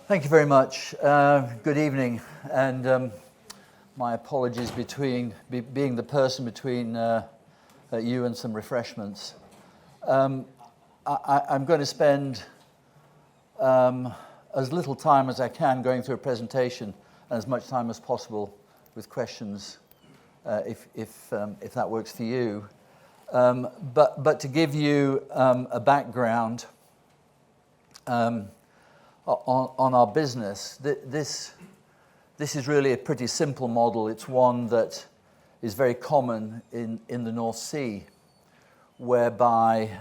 Thank you very much. Good evening, and my apologies being the person between you and some refreshments. I'm going to spend as little time as I can going through a presentation, and as much time as possible with questions, if that works for you. But to give you a background on our business, this is really a pretty simple model. It's one that is very common in the North Sea, whereby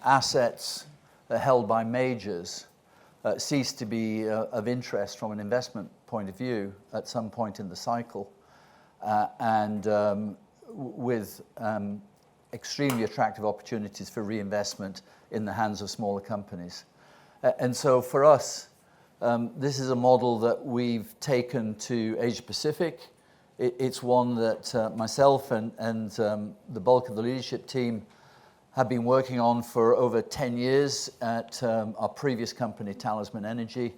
assets held by majors cease to be of interest from an investment point of view at some point in the cycle, and with extremely attractive opportunities for reinvestment in the hands of smaller companies. And so for us, this is a model that we've taken to Asia Pacific. It's one that myself and the bulk of the leadership team have been working on for over 10 years at our previous company, Talisman Energy.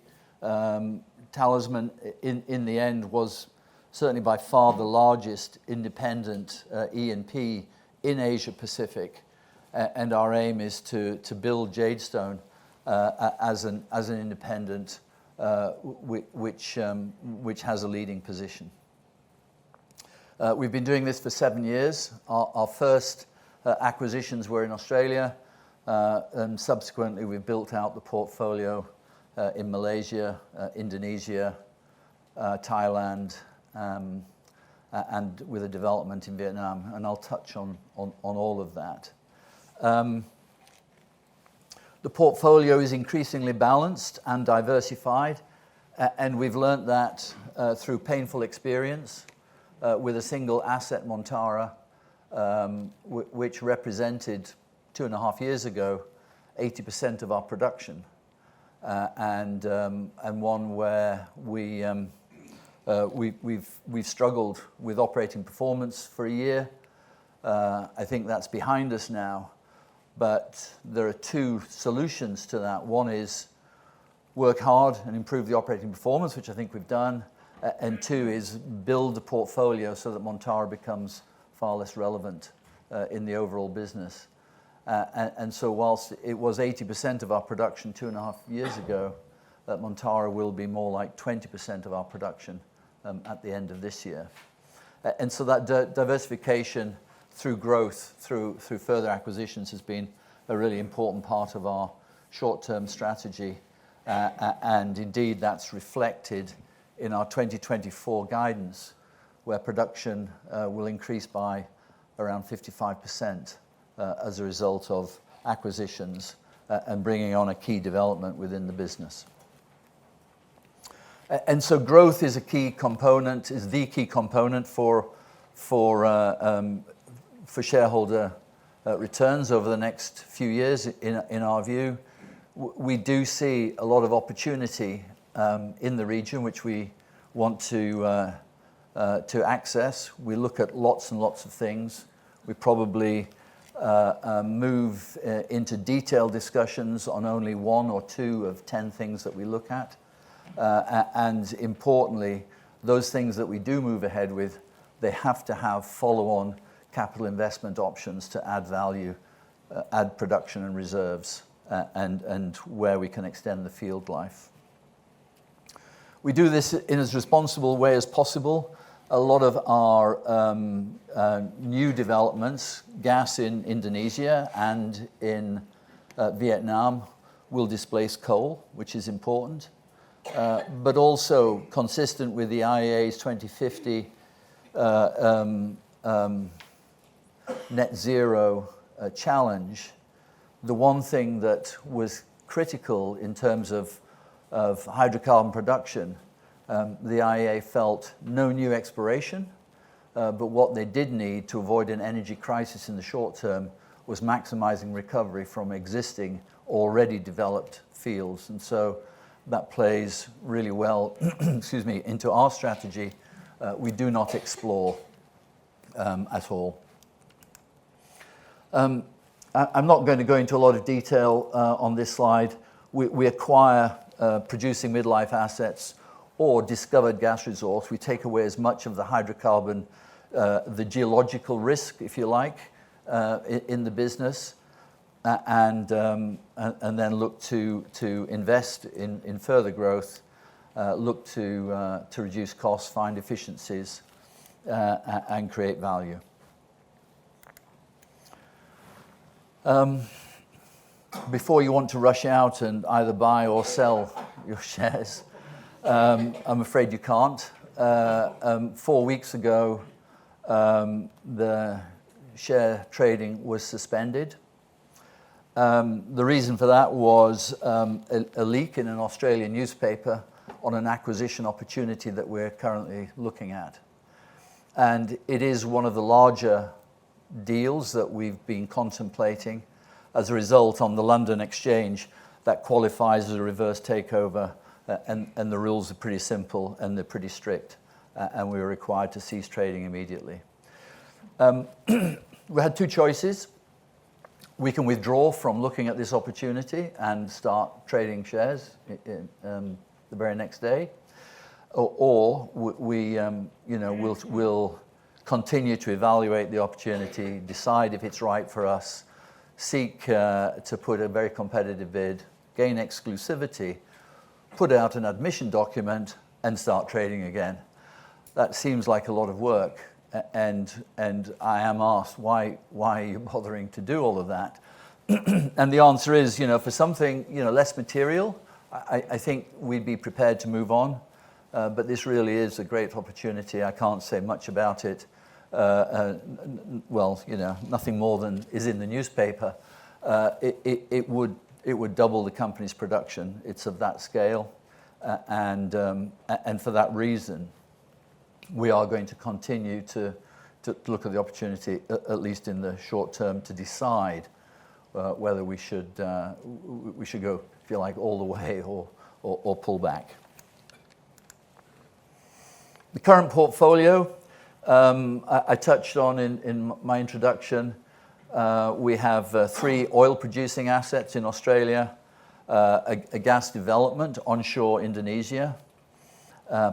Talisman, in the end, was certainly by far the largest independent E&P in Asia Pacific, and our aim is to build Jadestone as an independent, which has a leading position. We've been doing this for 7 years. Our first acquisitions were in Australia, and subsequently we've built out the portfolio in Malaysia, Indonesia, Thailand, and with a development in Vietnam, and I'll touch on all of that. The portfolio is increasingly balanced and diversified, and we've learnt that through painful experience with a single asset, Montara, which represented 2.5 years ago 80% of our production, and one where we've struggled with operating performance for a year. I think that's behind us now. But there are two solutions to that. One is work hard and improve the operating performance, which I think we've done. And two is build the portfolio so that Montara becomes far less relevant in the overall business. And so whilst it was 80% of our production 2.5 years ago, Montara will be more like 20% of our production at the end of this year. And so that diversification through growth, through further acquisitions, has been a really important part of our short-term strategy. And indeed, that's reflected in our 2024 guidance, where production will increase by around 55% as a result of acquisitions and bringing on a key development within the business. And so growth is the key component for shareholder returns over the next few years, in our view. We do see a lot of opportunity in the region, which we want to access. We look at lots and lots of things. We probably move into detailed discussions on only 1 or 2 of 10 things that we look at. And importantly, those things that we do move ahead with, they have to have follow-on capital investment options to add value, add production and reserves, and where we can extend the field life. We do this in as responsible way as possible. A lot of our new developments, gas in Indonesia and in Vietnam, will displace coal, which is important, but also consistent with the IEA's 2050 net zero challenge. The one thing that was critical in terms of hydrocarbon production, the IEA felt no new exploration, but what they did need to avoid an energy crisis in the short term was maximizing recovery from existing, already developed fields. And so that plays really well into our strategy. We do not explore at all. I'm not going to go into a lot of detail on this slide. We acquire producing midlife assets or discovered gas resource, we take away as much of the hydrocarbon, the geological risk, if you like, in the business, and then look to invest in further growth, look to reduce costs, find efficiencies, and create value. Before you want to rush out and either buy or sell your shares, I'm afraid you can't. 4 weeks ago, the share trading was suspended. The reason for that was a leak in an Australian newspaper on an acquisition opportunity that we're currently looking at. And it is one of the larger deals that we've been contemplating. As a result, on the London Exchange, that qualifies as a reverse takeover, and the rules are pretty simple and they're pretty strict, and we were required to cease trading immediately. We had two choices. We can withdraw from looking at this opportunity and start trading shares the very next day, or we'll continue to evaluate the opportunity, decide if it's right for us, seek to put a very competitive bid, gain exclusivity, put out an admission document, and start trading again. That seems like a lot of work, and I am asked, why are you bothering to do all of that? And the answer is, for something less material, I think we'd be prepared to move on, but this really is a great opportunity. I can't say much about it. Nothing more than is in the newspaper. It would double the company's production. It's of that scale, and for that reason, we are going to continue to look at the opportunity, at least in the short term, to decide whether we should go, if you like, all the way or pull back. The current portfolio, I touched on in my introduction. We have 3 oil-producing assets in Australia, a gas development onshore Indonesia,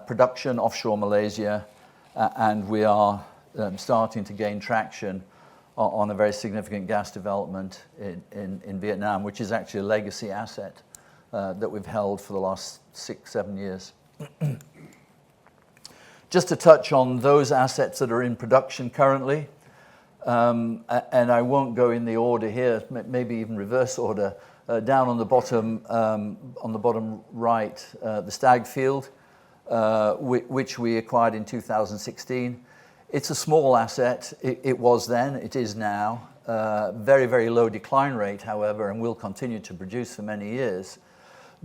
production offshore Malaysia, and we are starting to gain traction on a very significant gas development in Vietnam, which is actually a legacy asset that we've held for the last 6-7 years. Just to touch on those assets that are in production currently, and I won't go in the order here, maybe even reverse order. Down on the bottom right, the Stag field, which we acquired in 2016. It's a small asset. It was then, it is now. Very, very low decline rate, however, and will continue to produce for many years.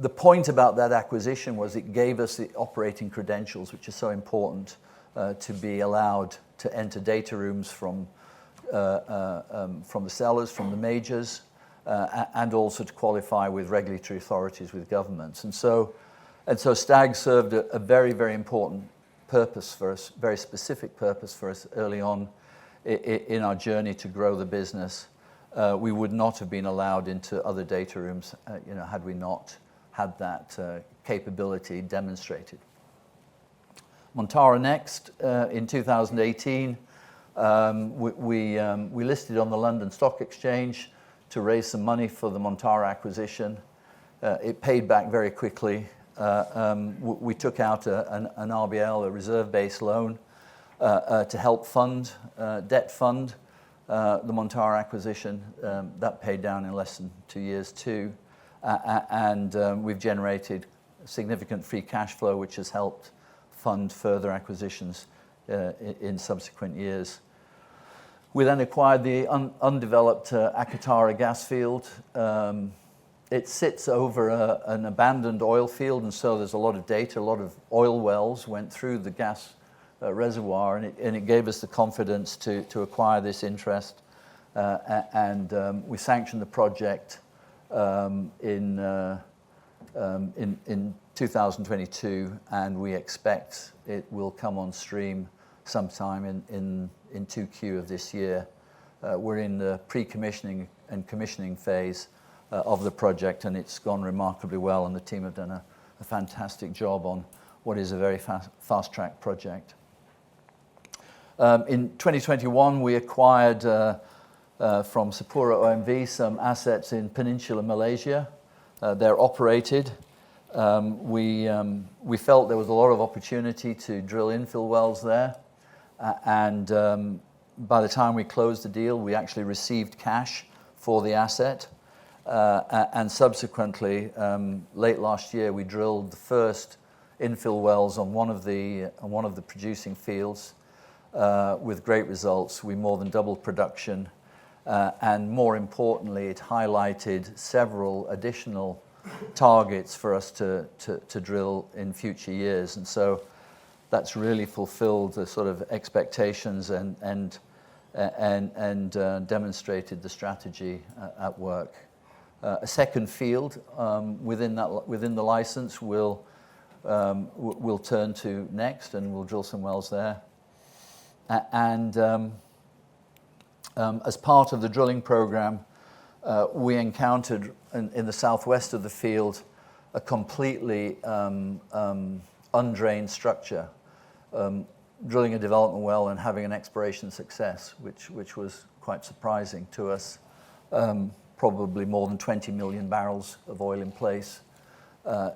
The point about that acquisition was it gave us the operating credentials, which are so important to be allowed to enter data rooms from the sellers, from the majors, and also to qualify with regulatory authorities, with governments. And so Stag served a very, very important purpose for us, very specific purpose for us early on in our journey to grow the business. We would not have been allowed into other data rooms, had we not had that capability demonstrated. Montara next, in 2018, we listed on the London Stock Exchange to raise some money for the Montara acquisition. It paid back very quickly. We took out an RBL, a reserve-based loan, to help debt fund the Montara acquisition. That paid down in less than 2 years too. And we've generated significant free cash flow, which has helped fund further acquisitions in subsequent years. We then acquired the undeveloped Akatara gas field. It sits over an abandoned oil field, and so there's a lot of data, a lot of oil wells went through the gas reservoir, and it gave us the confidence to acquire this interest. And we sanctioned the project in 2022, and we expect it will come on stream sometime in 2Q of this year. We're in the pre-commissioning and commissioning phase of the project, and it's gone remarkably well, and the team have done a fantastic job on what is a very fast-track project. In 2021, we acquired from Sapura OMV some assets in Peninsular Malaysia. They're operated. We felt there was a lot of opportunity to drill infill wells there, and by the time we closed the deal, we actually received cash for the asset, and subsequently, late last year, we drilled the first infill wells on one of the producing fields with great results. We more than doubled production, and more importantly, it highlighted several additional targets for us to drill in future years, and so that's really fulfilled the sort of expectations and demonstrated the strategy at work. A second field within the license we'll turn to next, and we'll drill some wells there. As part of the drilling program, we encountered in the southwest of the field a completely undrained structure, drilling a development well and having an exploration success, which was quite surprising to us. Probably more than 20 million barrels of oil in place,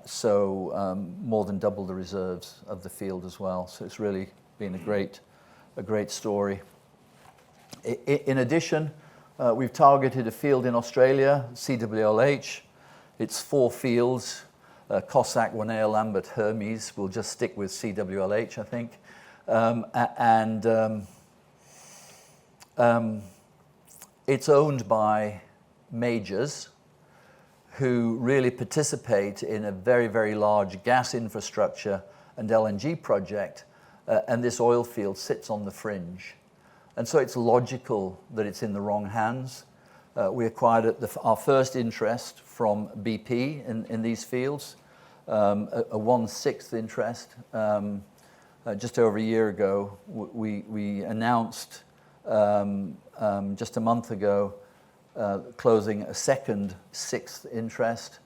so more than double the reserves of the field as well. So it's really been a great story. In addition, we've targeted a field in Australia, CWLH. It's 4 fields, Cossack, Wanaea, Lambert, Hermes. We'll just stick with CWLH, I think. It's owned by majors who really participate in a very, very large gas infrastructure and LNG project, and this oil field sits on the fringe. And so it's logical that it's in the wrong hands. We acquired our first interest from BP in these fields, a 1/6 interest. Just over a year ago, we announced just a month ago closing a second 1/6 interest,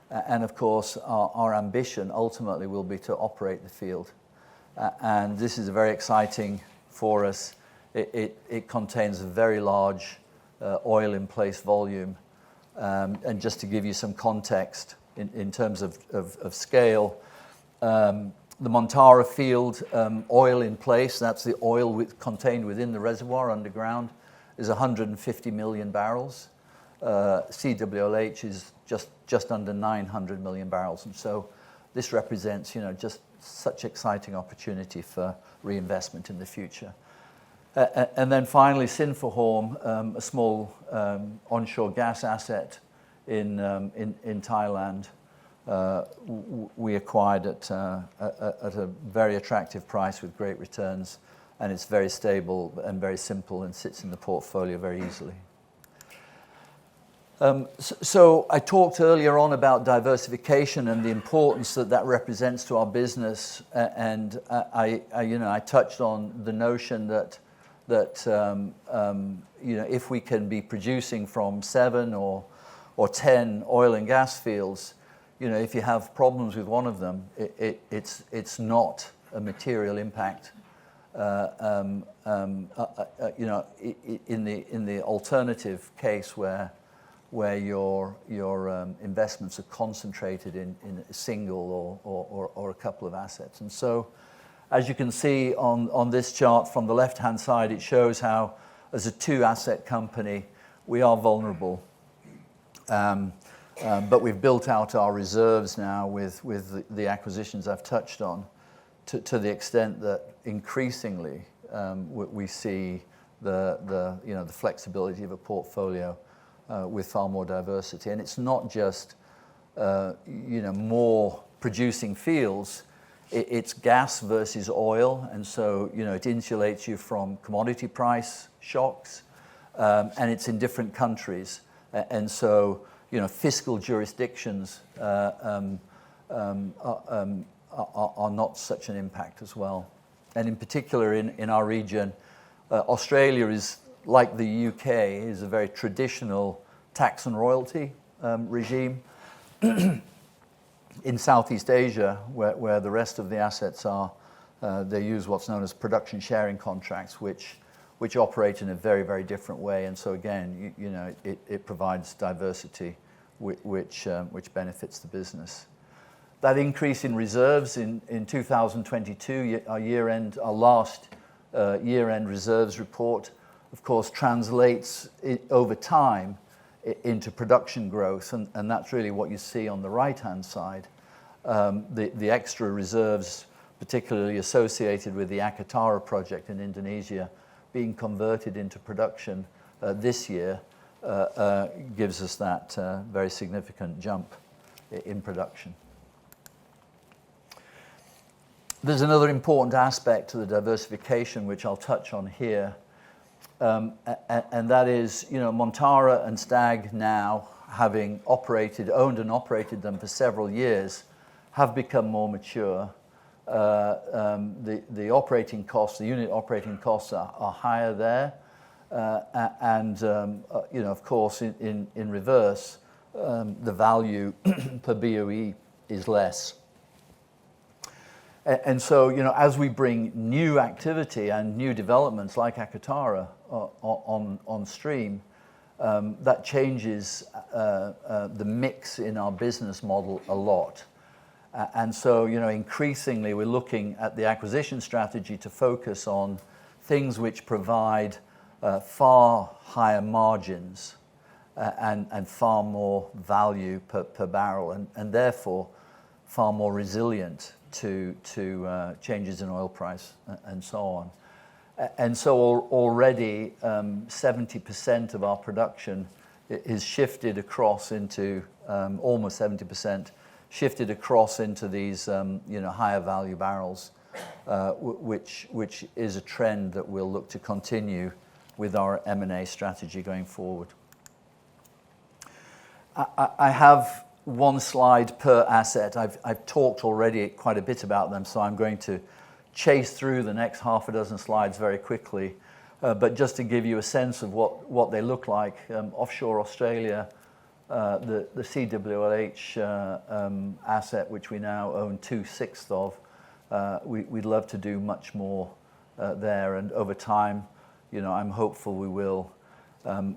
and of course our ambition ultimately will be to operate the field, and this is very exciting for us. It contains a very large oil in place volume, and just to give you some context in terms of scale, the Montara field, oil in place, that's the oil contained within the reservoir underground, is 150 million barrels. CWLH is just under 900 million barrels, and so this represents, just such exciting opportunity for reinvestment in the future. And then finally, Sinphuhorm, a small onshore gas asset in Thailand, we acquired at a very attractive price with great returns, and it's very stable and very simple and sits in the portfolio very easily. So I talked earlier on about diversification and the importance that represents to our business, and I touched on the notion that if we can be producing from 7 or 10 oil and gas fields, if you have problems with one of them, it's not a material impact. In the alternative case where your investments are concentrated in a single or a couple of assets. And so, as you can see on this chart from the left-hand side, it shows how, as a 2-asset company, we are vulnerable. But we've built out our reserves now with the acquisitions I've touched on, to the extent that increasingly we see the flexibility of a portfolio with far more diversity. And it's not just more producing fields. It's gas versus oil, and so it insulates you from commodity price shocks, and it's in different countries, and so fiscal jurisdictions are not such an impact as well. And in particular in our region, Australia is like the UK, is a very traditional tax and royalty regime. In Southeast Asia, where the rest of the assets are, they use what's known as production sharing contracts, which operate in a very, very different way. And so again, it provides diversity, which benefits the business. That increase in reserves in 2022, our last year-end reserves report, of course, translates over time into production growth, and that's really what you see on the right-hand side. The extra reserves, particularly associated with the Akatara project in Indonesia, being converted into production this year, gives us that very significant jump in production. There's another important aspect to the diversification which I'll touch on here, and that is, Montara and Stag now, having owned and operated them for several years, have become more mature. The operating costs, the unit operating costs are higher there, and of course, in reverse, the value per BOE is less. And so, as we bring new activity and new developments like Akatara on stream, that changes the mix in our business model a lot. And so, increasingly we're looking at the acquisition strategy to focus on things which provide far higher margins and far more value per barrel, and therefore far more resilient to changes in oil price and so on. And so already 70% of our production is shifted across into, almost 70%, shifted across into these higher value barrels, which is a trend that we'll look to continue with our M&A strategy going forward. I have one slide per asset. I've talked already quite a bit about them, so I'm going to chase through the next half a dozen slides very quickly. But just to give you a sense of what they look like, offshore Australia, the CWLH asset, which we now own 2/6 of, we'd love to do much more there, and over time, I'm hopeful we will. And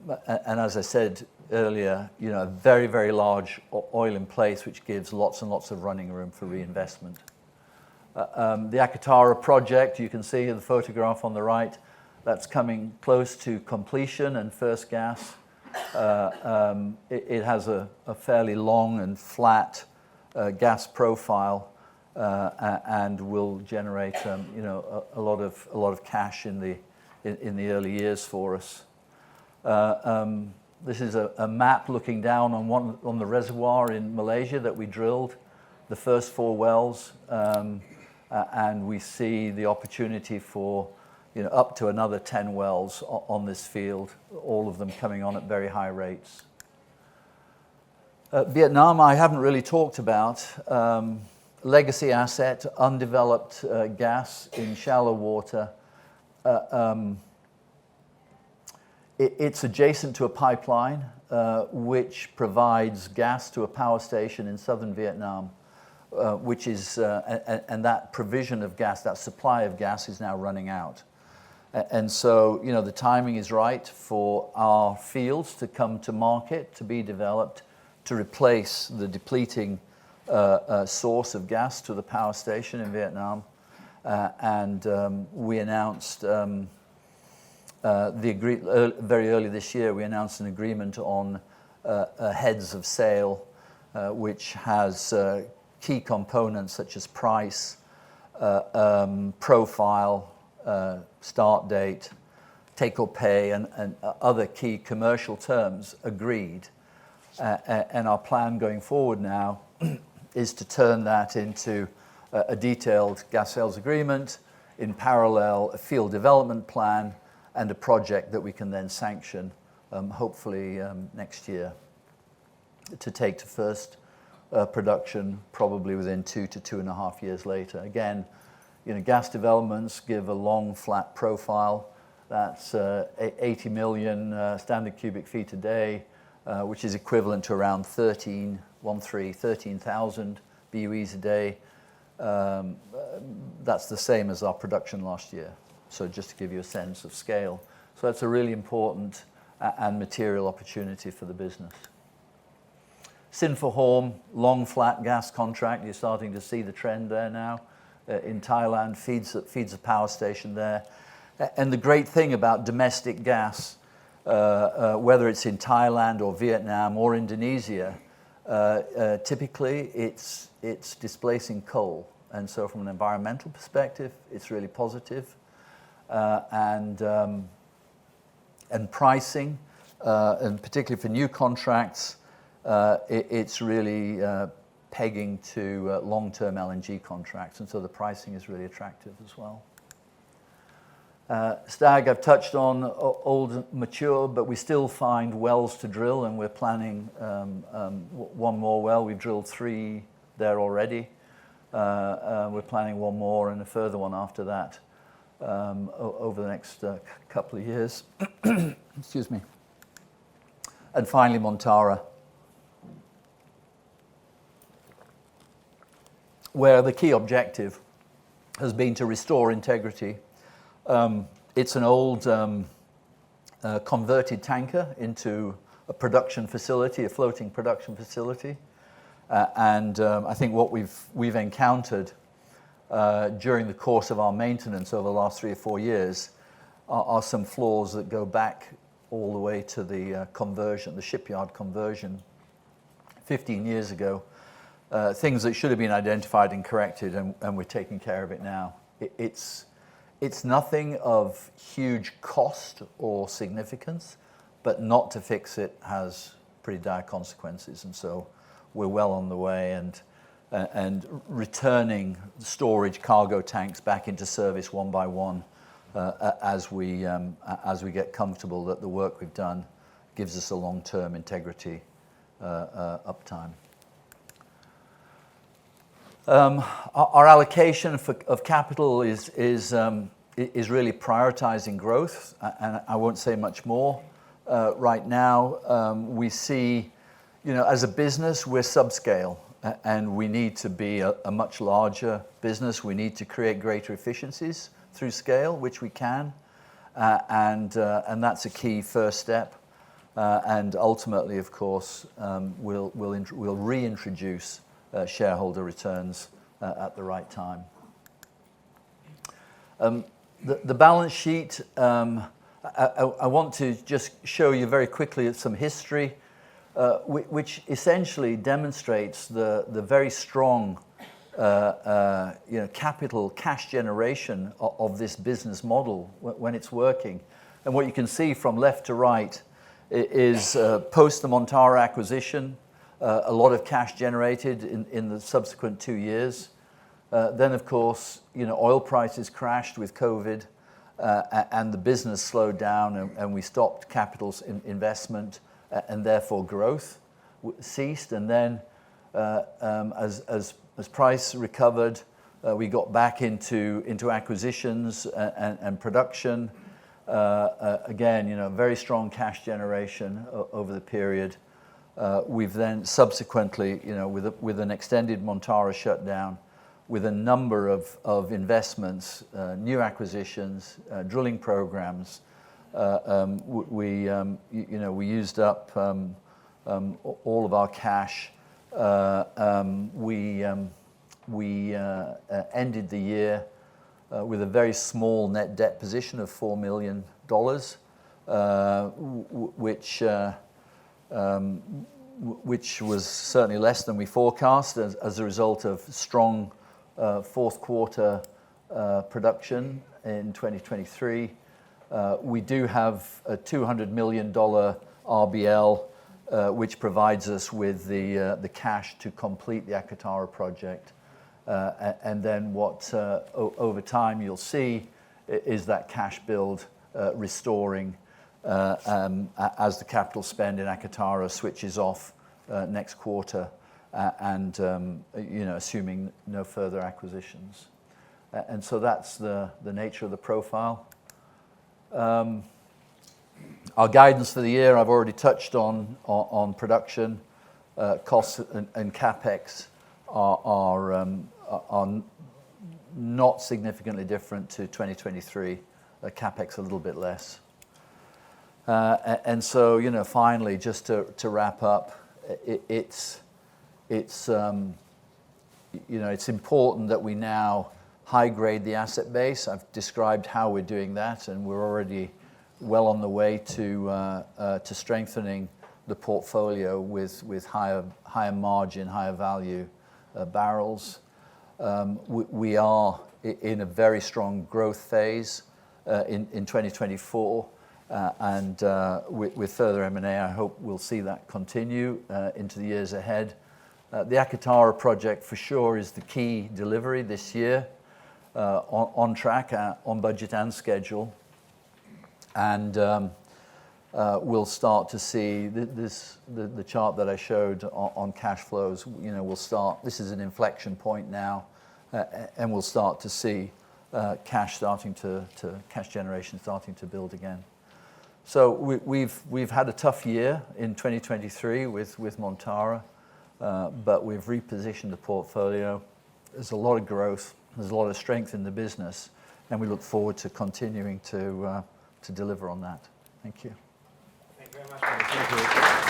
as I said earlier, a very, very large oil in place, which gives lots and lots of running room for reinvestment. The Akatara project, you can see in the photograph on the right, that's coming close to completion and first gas. It has a fairly long and flat gas profile, and will generate a lot of cash in the early years for us. This is a map looking down on the reservoir in Malaysia that we drilled, the first 4 wells, and we see the opportunity for up to another 10 wells on this field, all of them coming on at very high rates. Vietnam, I haven't really talked about. Legacy asset, undeveloped gas in shallow water. It's adjacent to a pipeline which provides gas to a power station in southern Vietnam, which is, and that provision of gas, that supply of gas is now running out. And so, the timing is right for our fields to come to market, to be developed, to replace the depleting source of gas to the power station in Vietnam. And we announced very early this year, we announced an agreement on heads of sale, which has key components such as price, profile, start date, take or pay, and other key commercial terms agreed. And our plan going forward now is to turn that into a detailed gas sales agreement, in parallel a field development plan, and a project that we can then sanction, hopefully next year, to take to first production probably within 2 to 2.5 years later. Again, gas developments give a long flat profile. That's 80 million standard cubic feet a day, which is equivalent to around 13,000 BOEs a day. That's the same as our production last year. So just to give you a sense of scale. So that's a really important and material opportunity for the business. Sinphuhorm, long flat gas contract. You're starting to see the trend there now. In Thailand, feeds a power station there. And the great thing about domestic gas, whether it's in Thailand or Vietnam or Indonesia, typically it's displacing coal. And so from an environmental perspective, it's really positive. And pricing, and particularly for new contracts, it's really pegging to long-term LNG contracts, and so the pricing is really attractive as well. Stag, I've touched on, old, mature, but we still find wells to drill, and we're planning one more well. We've drilled 3 there already. We're planning one more and a further one after that over the next couple of years. Excuse me. And finally, Montara, where the key objective has been to restore integrity. It's an old converted tanker into a production facility, a floating production facility. And I think what we've encountered during the course of our maintenance over the last 3 or 4 years are some flaws that go back all the way to the conversion, the shipyard conversion 15 years ago. Things that should have been identified and corrected, and we're taking care of it now. It's nothing of huge cost or significance, but not to fix it has pretty dire consequences, and so we're well on the way and returning storage cargo tanks back into service one by one as we get comfortable that the work we've done gives us a long-term integrity uptime. Our allocation of capital is really prioritizing growth, and I won't say much more right now. We see, as a business, we're subscale, and we need to be a much larger business. We need to create greater efficiencies through scale, which we can, and that's a key first step. And ultimately, of course, we'll reintroduce shareholder returns at the right time. The balance sheet, I want to just show you very quickly some history, which essentially demonstrates the very strong capital cash generation of this business model when it's working. And what you can see from left to right is post the Montara acquisition, a lot of cash generated in the subsequent 2 years. Then, of course, oil prices crashed with COVID, and the business slowed down, and we stopped capital investment, and therefore growth ceased. And then, as price recovered, we got back into acquisitions and production. Again, very strong cash generation over the period. We've then subsequently, with an extended Montara shutdown, with a number of investments, new acquisitions, drilling programs, we used up all of our cash. We ended the year with a very small net debt position of $4 million, which was certainly less than we forecast as a result of strong fourth quarter production in 2023. We do have a $200 million RBL, which provides us with the cash to complete the Akatara project. And then what over time you'll see is that cash build restoring as the capital spend in Akatara switches off next quarter, and assuming no further acquisitions. And so that's the nature of the profile. Our guidance for the year, I've already touched on production. Costs and CapEx are not significantly different to 2023. CapEx a little bit less. And so, you know, finally, just to wrap up, it's important that we now high grade the asset base. I've described how we're doing that, and we're already well on the way to strengthening the portfolio with higher margin, higher value barrels. We are in a very strong growth phase in 2024, and with further M&A, I hope we'll see that continue into the years ahead. The Akatara project for sure is the key delivery this year, on track, on budget and schedule, and we'll start to see the chart that I showed on cash flows. You know, we'll start. This is an inflection point now, and we'll start to see cash generation starting to build again. So we've had a tough year in 2023 with Montara, but we've repositioned the portfolio. There's a lot of growth. There's a lot of strength in the business, and we look forward to continuing to deliver on that. Thank you. Thank you very much. Thank you.